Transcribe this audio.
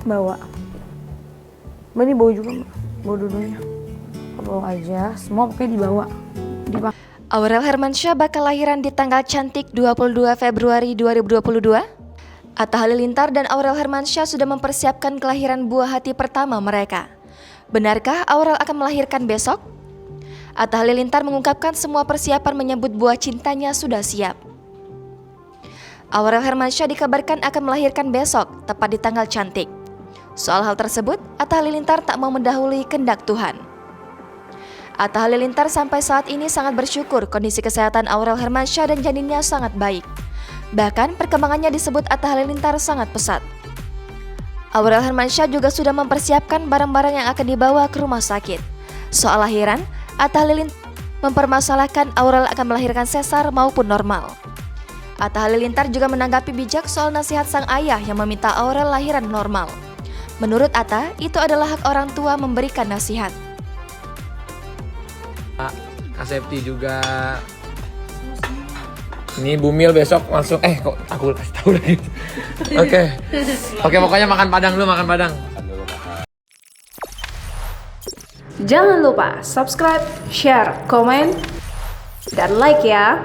Bawa. Mbak ini bawa juga Mbak. Bawa dulunya. Bawa aja, semua pokoknya dibawa. Aurel Hermansyah bakal lahiran di tanggal cantik 22 Februari 2022. Atta Halilintar dan Aurel Hermansyah sudah mempersiapkan kelahiran buah hati pertama mereka. Benarkah Aurel akan melahirkan besok? Atta Halilintar mengungkapkan semua persiapan menyambut buah cintanya sudah siap. Aurel Hermansyah dikabarkan akan melahirkan besok, tepat di tanggal cantik. Soal hal tersebut, Atta Halilintar tak mau mendahului kehendak Tuhan. Atta Halilintar sampai saat ini sangat bersyukur kondisi kesehatan Aurel Hermansyah dan janinnya sangat baik. Bahkan perkembangannya disebut Atta Halilintar sangat pesat. Aurel Hermansyah juga sudah mempersiapkan barang-barang yang akan dibawa ke rumah sakit. Soal lahiran, Atta Halilintar mempermasalahkan Aurel akan melahirkan sesar maupun normal. Atta Halilintar juga menanggapi bijak soal nasihat sang ayah yang meminta Aurel lahiran normal. Menurut Atta, itu adalah hak orang tua memberikan nasihat. Kak Septi juga. Ini Bumil besok langsung kok aku kasih tahu lagi. Oke, pokoknya makan Padang dulu, makan Padang. Jangan lupa subscribe, share, komen, dan like ya.